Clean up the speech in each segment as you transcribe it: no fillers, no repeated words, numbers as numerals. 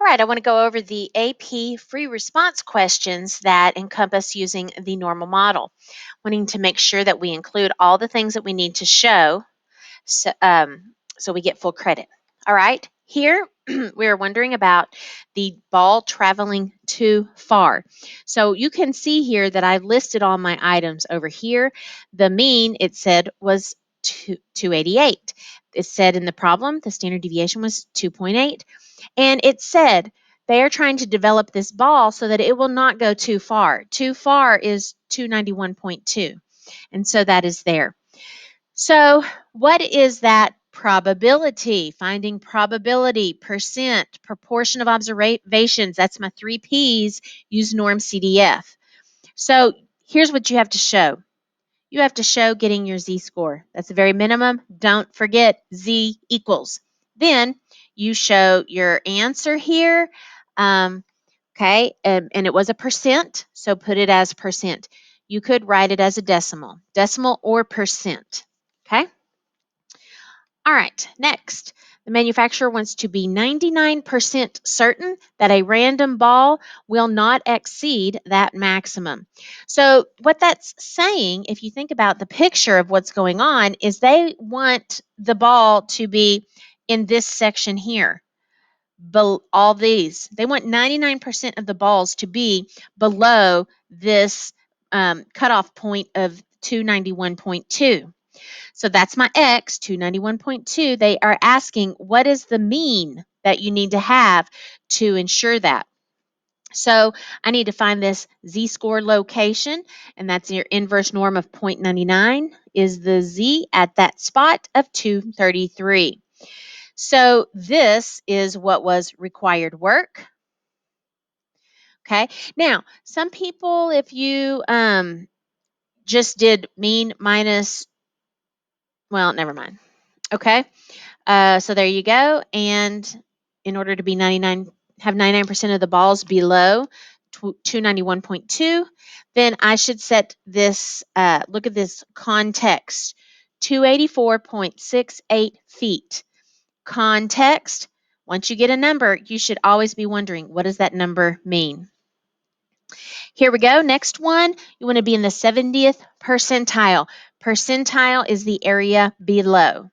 All right, I want to go over the AP free response questions that encompass using the normal model, wanting to make sure that we include all the things that we need to show so we get full credit. All right, here we are wondering about the ball traveling too far. So you can see here that I listed all my items over here. The mean, it said, was 288. It said in the problem, the standard deviation was 2.8. And it said they are trying to develop this ball so that it will not go too far. Too far is 291.2. And so that is there. So, what is that probability? Finding probability, percent, proportion of observations. That's my 3 P's. Use norm CDF. So, here's what you have to show. You have to show getting your z-score. That's the very minimum. Don't forget z equals. Then you show your answer here. Okay, and it was a percent, so put it as percent. You could write it as a decimal or percent. Okay. All right, next. The manufacturer wants to be 99% certain that a random ball will not exceed that maximum. So, what that's saying, if you think about the picture of what's going on, is they want the ball to be in this section here. All these. They want 99% of the balls to be below this cutoff point of 291.2. So that's my X, 291.2. They are asking, what is the mean that you need to have to ensure that? So I need to find this z-score location, and that's your inverse norm of 0.99 is the z at that spot of 233. So this is what was required work. Okay. Now, some people, if you just did mean minus, well, never mind. Okay. So there you go. And in order to be 99, have 99% of the balls below 291.2, then I should set this, look at this context, 284.68 feet. Context, once you get a number, you should always be wondering, what does that number mean? Here we go. Next one, you want to be in the 70th percentile. Percentile is the area below.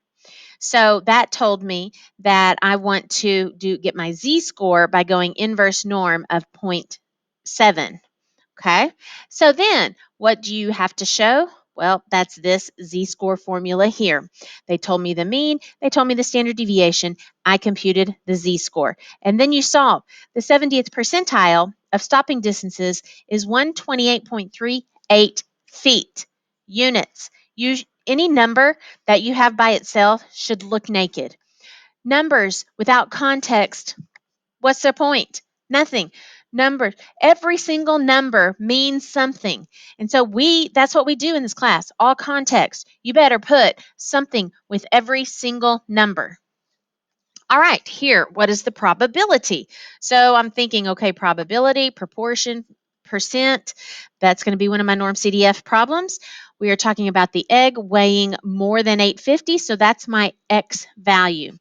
So that told me that I want to get my z-score by going inverse norm of 0.7. Okay, so then what do you have to show? Well, that's this z-score formula here. They told me the mean, they told me the standard deviation, I computed the z-score. And then you solve. The 70th percentile of stopping distances is 128.38 feet, units. Any number that you have by itself should look naked. Numbers without context, what's the point? Nothing. Numbers, every single number means something. And so that's what we do in this class, all context. You better put something with every single number. All right, here, what is the probability? So I'm thinking, okay, probability, proportion, percent, that's going to be one of my norm CDF problems. We are talking about the egg weighing more than 850, so that's my X value.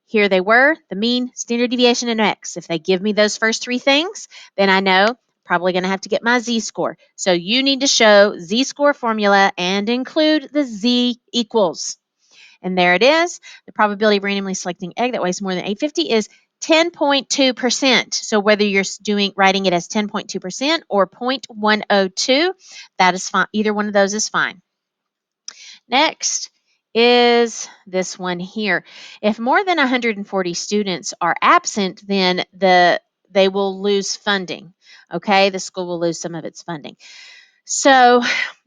Here they were, the mean, standard deviation, and X. If they give me those first 3 things, then I know probably going to have to get my z-score. So you need to show z-score formula and include the z equals. And there it is. The probability of randomly selecting egg that weighs more than 850 is 10.2%. So whether you're writing it as 10.2% or 0.102, that is fine. Either one of those is fine. Next is this one here. If more than 140 students are absent, then they will lose funding. Okay, the school will lose some of its funding. So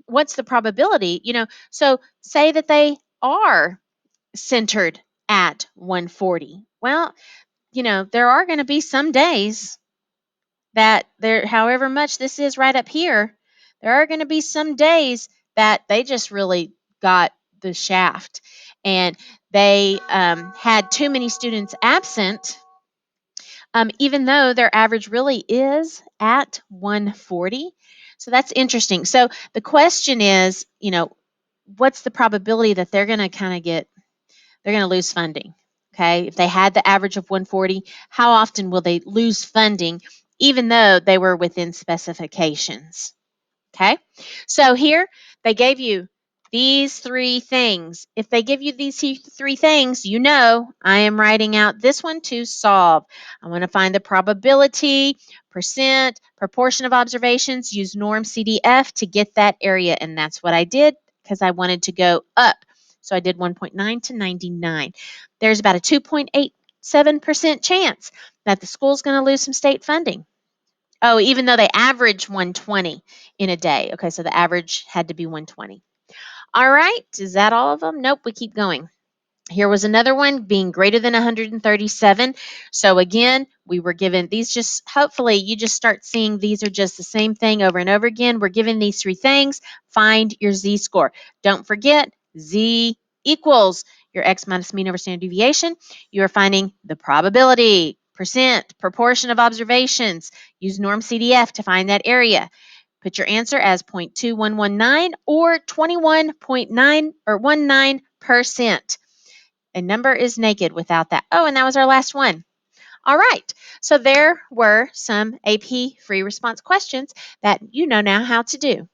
what's the probability? So say that they are centered at 140. Well, there are going to be some days that however much this is right up here, there are going to be some days that they just really got the shaft and they had too many students absent, even though their average really is at 140. So that's interesting. So the question is, what's the probability that they're going to lose funding? Okay, if they had the average of 140, how often will they lose funding even though they were within specifications? Okay, so here they gave you these three things. If they give you these three things, you know I am writing out this one to solve. I want to find the probability, percent, proportion of observations, use norm CDF to get that area, and that's what I did because I wanted to go up. So I did 1.9 to 99. There's about a 2.87% chance that the school's going to lose some state funding. Oh, even though they average 120 in a day. Okay, so the average had to be 120. All right, is that all of them? Nope, we keep going. Here was another one, being greater than 137. So again, we were given these, just hopefully you just start seeing these are just the same thing over and over again. We're given these three things. Find your z-score. Don't forget, z equals your x minus mean over standard deviation. You are finding the probability, percent, proportion of observations. Use norm CDF to find that area. Put your answer as 0.2119 or 21.9 or 19%. A number is naked without that. Oh, and that was our last one. All right, so there were some AP free response questions that you know now how to do.